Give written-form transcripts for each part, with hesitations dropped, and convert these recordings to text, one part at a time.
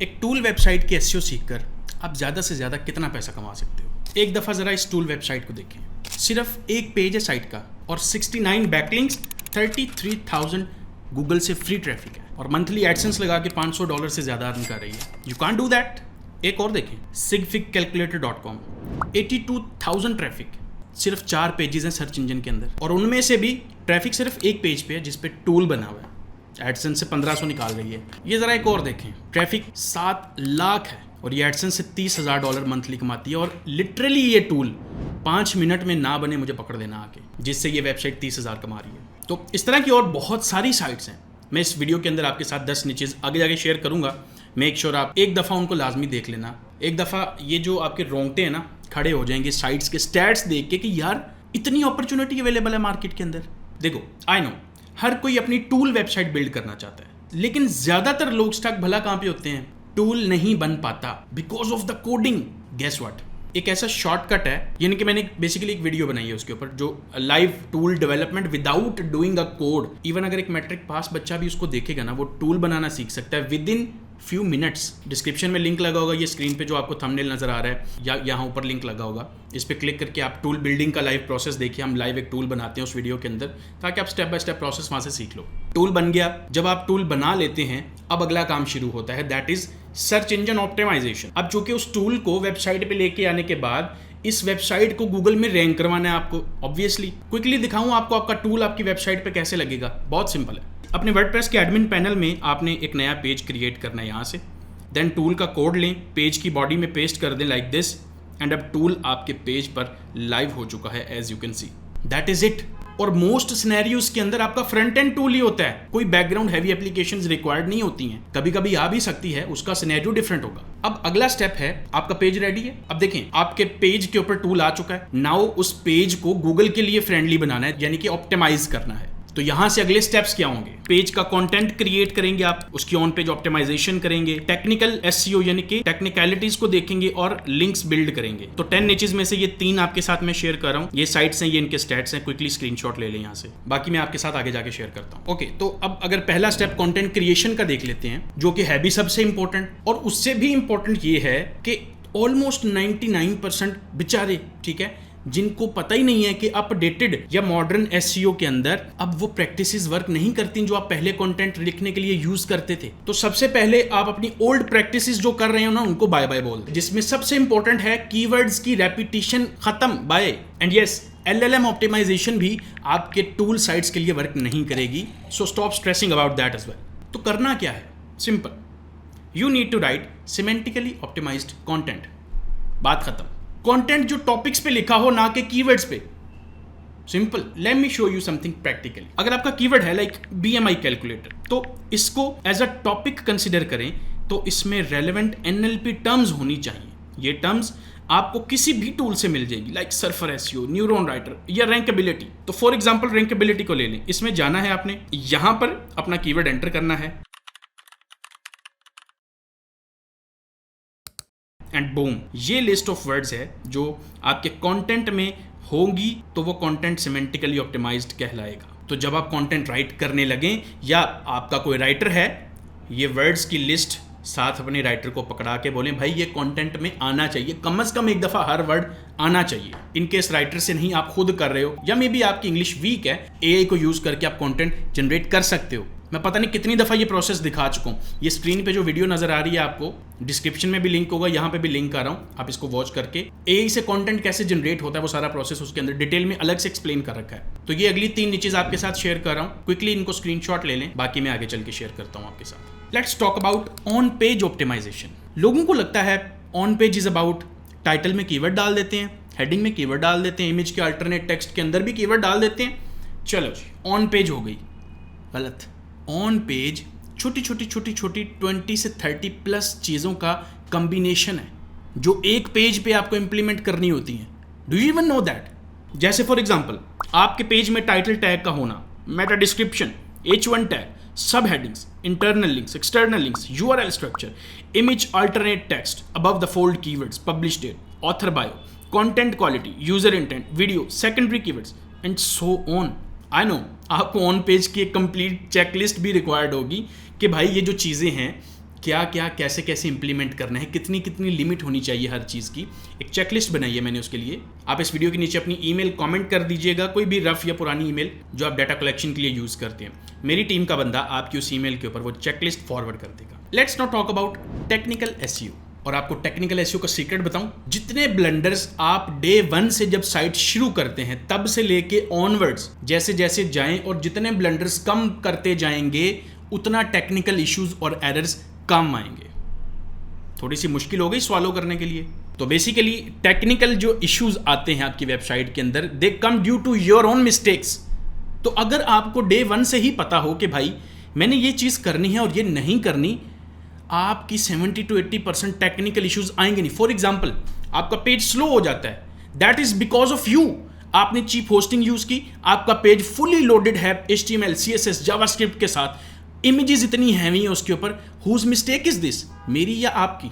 एक tool website के SEO सीखकर आप ज़्यादा से ज़्यादा कितना पैसा कमा सकते हो। एक दफ़ा ज़रा इस टूल वेबसाइट को देखें। सिर्फ एक पेज है साइट का और 69 बैकलिंक्स, 33,000 गूगल से फ्री ट्रैफिक है और मंथली एडसेंस लगा के $500 से ज़्यादा अर्न कर रही है। You can't do that. एक और देखें, sigfigcalculator.com, 82,000 ट्रैफिक, सिर्फ 4 पेजेस हैं सर्च इंजन के अंदर और उनमें से भी ट्रैफिक सिर्फ एक पेज पे है जिस पे टूल बना हुआ है। एडसेंस से 1500 निकाल रही है। ये ज़रा एक और देखें, ट्रैफिक 7 लाख है और ये एडसेंस से $30,000 मंथली कमाती है और लिटरली ये टूल 5 मिनट में ना बने मुझे पकड़ देना आके, जिससे ये वेबसाइट 30,000 कमा रही है। तो इस तरह की और बहुत सारी साइट्स हैं। मैं इस वीडियो के अंदर आपके साथ 10 नीचेज आगे जाके शेयर करूंगा। मेक श्योर आप एक दफ़ा उनको लाजमी देख लेना। एक दफ़ा ये जो आपके रोंगटे हैं ना खड़े हो जाएंगे साइट्स के स्टैट्स देख के कि यार इतनी अपॉर्चुनिटी अवेलेबल है मार्केट के अंदर। देखो, आई नो हर कोई अपनी टूल वेबसाइट बिल्ड करना चाहता है, लेकिन ज़्यादातर लोग स्टक भला कहाँ पे होते हैं? टूल नहीं बन पाता because of the coding. Guess what, एक ऐसा शॉर्टकट है, यानी कि मैंने बेसिकली एक वीडियो बनाई है उसके ऊपर, जो live tool development without doing a code. Even अगर एक मैट्रिक पास बच्चा भी उसको देखेगा ना, वो टूल बनाना सीख सकता है with in few minutes. Description में लिंक लगा होगा, ये स्क्रीन पे जो आपको थंबनेल नजर आ रहा है या यहाँ ऊपर लिंक लगा होगा, इस पर क्लिक करके आप टूल बिल्डिंग का लाइव प्रोसेस देखिए। हम लाइव एक टूल बनाते हैं उस वीडियो के अंदर, ताकि आप स्टेप बाय स्टेप प्रोसेस वहाँ से सीख लो। टूल बन गया, जब आप टूल बना लेते हैं अब अगला काम शुरू होता है, that is search engine optimisation. अब चूंकि उस टूल को वेबसाइट पे लेके आने के बाद इस वेबसाइट को गूगल में रैंक करवाना है आपको। ऑब्वियसली क्विकली दिखाऊं आपको आपका टूल आपकी वेबसाइट पे कैसे लगेगा। बहुत सिंपल है। अपने वर्डप्रेस के एडमिन पैनल में आपने एक नया पेज क्रिएट करना है यहाँ से। देन टूल का कोड लें, पेज की बॉडी में पेस्ट कर दें लाइक दिस, एंड अब टूल आपके पेज पर लाइव हो चुका है as you can see. That is it. और मोस्ट सिनेरियोज के अंदर आपका फ्रंट एंड टूल ही होता है, कोई बैकग्राउंड हैवी एप्लीकेशंस रिक्वायर्ड नहीं होती हैं। कभी कभी आ भी सकती है, उसका सिनेरियो डिफरेंट होगा। अब अगला स्टेप है, आपका पेज रेडी है। अब देखें, आपके पेज के ऊपर टूल आ चुका है। नाउ उस पेज को गूगल के लिए फ्रेंडली बनाना है, यानी कि ऑप्टिमाइज करना है। तो यहां से अगले स्टेप्स क्या होंगे? पेज का कंटेंट क्रिएट करेंगे आप, उसकी ऑन पेज ऑप्टिमाइजेशन करेंगे, टेक्निकल एसईओ यानी कि टेक्निकलिटीज को देखेंगे और लिंक्स बिल्ड करेंगे। तो 10 नीचेज में से ये 3 आपके साथ मैं शेयर कर रहा हूं। ये साइट्स हैं, ये इनके स्टैट्स हैं, क्विकली स्क्रीनशॉट ले लें यहां से। बाकी मैं आपके साथ आगे जाके शेयर करता हूं। ओके, तो अब अगर पहला स्टेप कंटेंट क्रिएशन का देख लेते हैं, जो कि है भी सबसे इंपॉर्टेंट, और उससे भी इंपॉर्टेंट ये है कि ऑलमोस्ट 99% बेचारे, ठीक है, जिनको पता ही नहीं है कि अपडेटेड या मॉडर्न एसईओ के अंदर अब वो प्रैक्टिसेस वर्क नहीं करती जो आप पहले कंटेंट लिखने के लिए यूज करते थे। तो सबसे पहले आप अपनी ओल्ड प्रैक्टिसेस जो कर रहे हो ना, उनको बाय बाय बोल, जिसमें सबसे इंपॉर्टेंट है कीवर्ड्स की रेपिटेशन खत्म, bye. And yes, LLM optimisation भी आपके टूल साइट्स के लिए वर्क नहीं करेगी। So stop stressing about that as well. तो करना क्या है? Simple, you need to write semantically optimised content. बात खत्म। कंटेंट जो टॉपिक्स पे लिखा हो, ना कि कीवर्ड्स पे। Simple. Let me show you something practically. अगर आपका कीवर्ड है लाइक BMI कैलकुलेटर, तो इसको एज अ टॉपिक कंसिडर करें, तो इसमें रेलेवेंट NLP टर्म्स होनी चाहिए। ये टर्म्स आपको किसी भी टूल से मिल जाएगी, like surfer SEO, neuron writer या रैंकेबिलिटी। तो फॉर एग्जांपल रैंकेबिलिटी को ले लें। इसमें जाना है आपने, यहां पर अपना कीवर्ड एंटर करना है एंड बूम, ये लिस्ट ऑफ वर्ड्स है जो आपके कंटेंट में होंगी, तो वो कंटेंट सिमेंटिकली ऑप्टिमाइज्ड कहलाएगा। तो जब आप कंटेंट राइट करने लगें या आपका कोई राइटर है, ये वर्ड्स की लिस्ट साथ अपने राइटर को पकड़ा के बोलें, भाई ये कंटेंट में आना चाहिए, कम से कम एक दफ़ा हर वर्ड आना चाहिए। इनकेस राइटर से नहीं, आप खुद कर रहे हो या मे बी आपकी इंग्लिश वीक है, AI को यूज़ करके आप कंटेंट जनरेट कर सकते हो। मैं पता नहीं कितनी दफ़ा ये प्रोसेस दिखा चुका हूँ। ये स्क्रीन पे जो वीडियो नज़र आ रही है आपको, डिस्क्रिप्शन में भी लिंक होगा, यहाँ पे भी लिंक आ रहा हूँ, आप इसको वॉच करके AI से कंटेंट कैसे जनरेट होता है वो सारा प्रोसेस उसके अंदर डिटेल में अलग से एक्सप्लेन कर रखा है। तो ये अगली 3 नीचेज आपके साथ शेयर कर रहा हूँ, क्विकली इनको स्क्रीनशॉट ले लें, बाकी मैं आगे चल के शेयर करता हूँ आपके साथ। Let's talk about on page optimisation. लोगों को लगता है on page is about title में कीवर्ड डाल देते हैं, हेडिंग में कीवर्ड डाल देते हैं, इमेज के अल्टरनेट टेक्स्ट के अंदर भी कीवर्ड डाल देते हैं, चलो जी ऑन पेज हो गई। गलत। ऑन पेज छोटी छोटी 20 से 30 प्लस चीज़ों का कम्बिनेशन है जो एक पेज पे आपको इंप्लीमेंट करनी होती हैं। Do you even know that? जैसे फॉर एग्जांपल, आपके पेज में टाइटल टैग का होना, meta description, H1 tag, subheadings, internal links, external links, URL structure, image alternate text, above the fold keywords, publish date, author bio, content quality, user intent, video, secondary keywords and so on. I know आपको on page की एक complete checklist भी required होगी कि भाई ये जो चीज़ें हैं क्या क्या कैसे कैसे इंप्लीमेंट करना है, कितनी कितनी लिमिट होनी चाहिए हर चीज़ की। एक चेकलिस्ट बनाई है मैंने उसके लिए। आप इस वीडियो के नीचे अपनी ईमेल कमेंट कर दीजिएगा, कोई भी रफ या पुरानी ईमेल जो आप डाटा कलेक्शन के लिए यूज़ करते हैं। मेरी टीम का बंदा आपकी उस ईमेल के ऊपर वो चेकलिस्ट फॉरवर्ड कर देगा। Let's not talk about technical SEO. और आपको टेक्निकल एसईओ का सीक्रेट बताऊं, जितने ब्लंडर्स आप डे 1 से जब साइट शुरू करते हैं तब से लेके ऑनवर्ड्स जैसे जैसे जाएं और जितने ब्लंडर्स कम करते जाएंगे उतना टेक्निकल इश्यूज और एरर्स कम आएंगे। थोड़ी सी मुश्किल हो गई सॉल्व करने के लिए। तो बेसिकली टेक्निकल जो इश्यूज आते हैं आपकी वेबसाइट के अंदर, they come due to your own mistakes. तो अगर आपको डे 1 से ही पता हो कि भाई मैंने ये चीज़ करनी है और ये नहीं करनी, आपकी 70 to 80% टेक्निकल इश्यूज आएंगे नहीं। फॉर एग्जाम्पल, आपका पेज स्लो हो जाता है, that is because of you. आपने चीप होस्टिंग यूज की, आपका पेज फुली लोडेड है HTML, CSS, जावास्क्रिप्ट के साथ, इमेजेस इतनी हैवी है उसके ऊपर। हुज मिस्टेक इज दिस, मेरी या आपकी?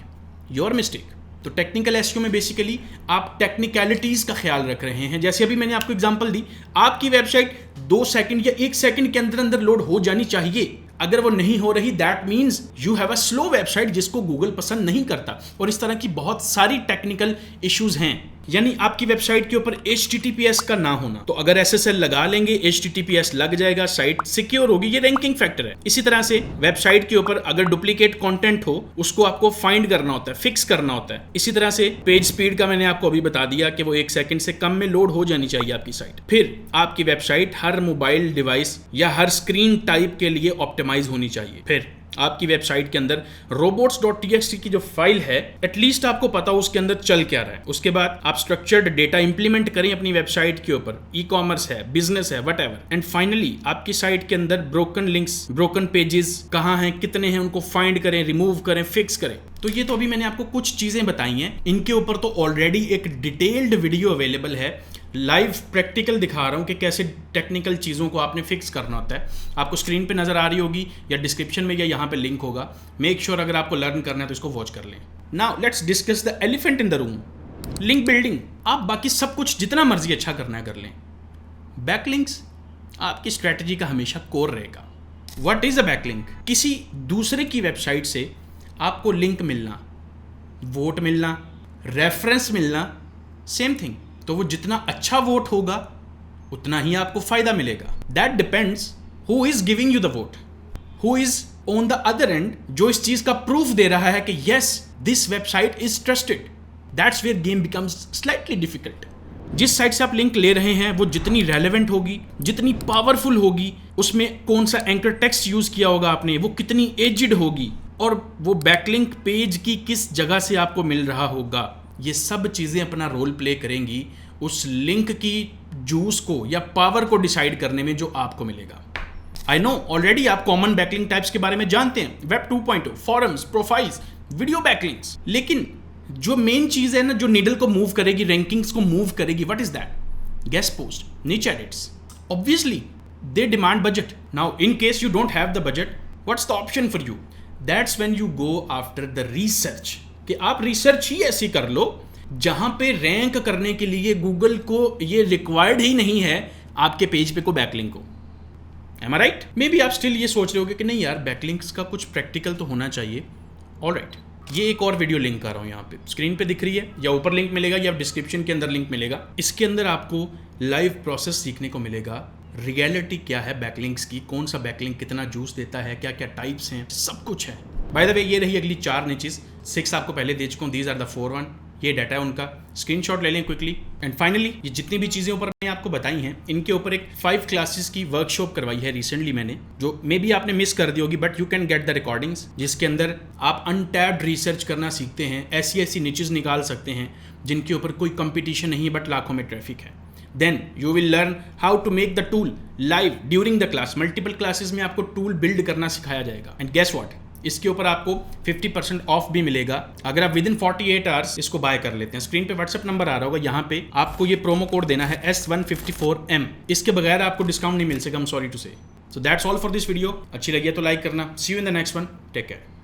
Your mistake. तो टेक्निकल एसईओ में बेसिकली आप टेक्निकलिटीज का ख्याल रख रहे हैं। जैसे अभी मैंने आपको एग्जांपल दी, आपकी वेबसाइट 2 सेकंड या 1 सेकंड के अंदर अंदर लोड हो जानी चाहिए। अगर वो नहीं हो रही, that means you have a slow website जिसको गूगल पसंद नहीं करता। और इस तरह की बहुत सारी टेक्निकल इश्यूज हैं। यानी आपकी वेबसाइट के ऊपर HTTPS का ना होना। तो अगर SSL लगा लेंगे, HTTPS लग जाएगा, साइट सिक्योर होगी, ये रैंकिंग फैक्टर है। इसी तरह से वेबसाइट के ऊपर अगर डुप्लीकेट कंटेंट हो, उसको आपको फाइंड करना होता है, फिक्स करना होता है। इसी तरह से पेज स्पीड का मैंने आपको अभी बता दिया कि वो 1 सेकंड से कम में लोड हो जानी चाहिए आपकी साइट। फिर आपकी वेबसाइट हर मोबाइल डिवाइस या हर स्क्रीन टाइप के लिए ऑप्टिमाइज होनी चाहिए। फिर आपकी वेबसाइट के अंदर robots.txt की जो फाइल है, एटलीस्ट आपको पता हो उसके अंदर चल क्या रहा है। उसके बाद आप स्ट्रक्चर्ड डेटा इंप्लीमेंट करें अपनी वेबसाइट के ऊपर, ई-कॉमर्स है, बिजनेस है, व्हाटएवर। एंड फाइनली आपकी साइट के अंदर ब्रोकन लिंक्स, ब्रोकन पेजेस कहाँ हैं, कितने हैं, उनको फाइंड करें, रिमूव करें, फिक्स करें। तो ये तो अभी मैंने आपको कुछ चीजें बताई हैं। इनके ऊपर तो ऑलरेडी एक डिटेल्ड वीडियो अवेलेबल है, लाइव प्रैक्टिकल दिखा रहा हूं कि कैसे टेक्निकल चीज़ों को आपने फिक्स करना होता है। आपको स्क्रीन पे नज़र आ रही होगी या डिस्क्रिप्शन में या यहाँ पे लिंक होगा। मेक श्योर अगर आपको लर्न करना है तो इसको वॉच कर लें। Now let's discuss the elephant in the room, link building. आप बाकी सब कुछ जितना मर्जी अच्छा करना है कर लें, बैकलिंक्स आपकी स्ट्रैटेजी का हमेशा कोर रहेगा। What is a backlink? किसी दूसरे की वेबसाइट से आपको लिंक मिलना, वोट मिलना, रेफरेंस मिलना, सेम थिंग। तो वो जितना अच्छा वोट होगा उतना ही आपको फायदा मिलेगा। That depends who is giving you the vote, who is on the other end, जो इस चीज का प्रूफ दे रहा है कि yes this website is trusted. That's where game becomes slightly difficult. जिस साइट से आप लिंक ले रहे हैं वो जितनी रेलेवेंट होगी, जितनी पावरफुल होगी, उसमें कौन सा एंकर टेक्स्ट यूज किया होगा आपने, वो कितनी एजिड होगी, और वो बैकलिंक पेज की किस जगह से आपको मिल रहा होगा, ये सब चीज़ें अपना रोल प्ले करेंगी उस लिंक की जूस को या पावर को डिसाइड करने में जो आपको मिलेगा। आई नो ऑलरेडी आप कॉमन बैकलिंक टाइप्स के बारे में जानते हैं, web 2.0, forums, profiles, video backlinks. लेकिन जो मेन चीज़ है ना, जो नीडल को मूव करेगी, रैंकिंग्स को मूव करेगी, what is that? Guest post, niche edits. Obviously they demand budget. Now in case you don't have the budget, what's the option for you? That's when you go after the research, कि आप research ही ऐसी कर लो जहां पे rank करने के लिए Google को ये रिक्वायर्ड ही नहीं है आपके पेज पे को बैकलिंक हो। Am I right? Maybe आप स्टिल ये सोच रहे होगे कि नहीं यार, बैकलिंक्स का कुछ प्रैक्टिकल तो होना चाहिए। ऑलराइट, ये एक और वीडियो लिंक कर रहा हूँ यहाँ पे, स्क्रीन पे दिख रही है, या ऊपर लिंक मिलेगा या डिस्क्रिप्शन के अंदर लिंक मिलेगा। इसके अंदर आपको लाइव प्रोसेस सीखने को मिलेगा, रियलिटी क्या है बैकलिंक्स की, कौन सा बैकलिंक कितना जूस देता है, क्या क्या टाइप्स हैं, सब कुछ है। बाय द वे, ये रही अगली 4 निचेस, 6 आपको पहले दे चुका हूँ, दीज आर द 4 वन। ये डाटा है उनका, स्क्रीनशॉट ले लें क्विकली। एंड फाइनली ये जितनी भी चीज़ें ऊपर मैंने आपको बताई हैं, इनके ऊपर एक 5 क्लासेस की वर्कशॉप करवाई है रिसेंटली मैंने, जो मे बी आपने मिस कर दी होगी, but you can get the recordings, जिसके अंदर आप अनटैप्ड रिसर्च करना सीखते हैं, ऐसी ऐसी निचेस निकाल सकते हैं जिनके ऊपर कोई कंपटीशन नहीं है बट लाखों में ट्रैफिक है। Then you will learn how to make the tool live during the class. Multiple classes में आपको टूल बिल्ड करना सिखाया जाएगा। एंड गेस व्हाट, इसके ऊपर आपको 50% ऑफ भी मिलेगा अगर आप विद इन 48 आवर्स इसको बाय कर लेते हैं। स्क्रीन पे व्हाट्सएप नंबर आ रहा होगा, यहाँ पे आपको ये प्रोमो कोड देना है S154M। इसके बगैर आपको डिस्काउंट नहीं मिल सकेगा, I am sorry to say. So that's all for this video. अच्छी लगी है तो लाइक करना। See you in the next one, take care.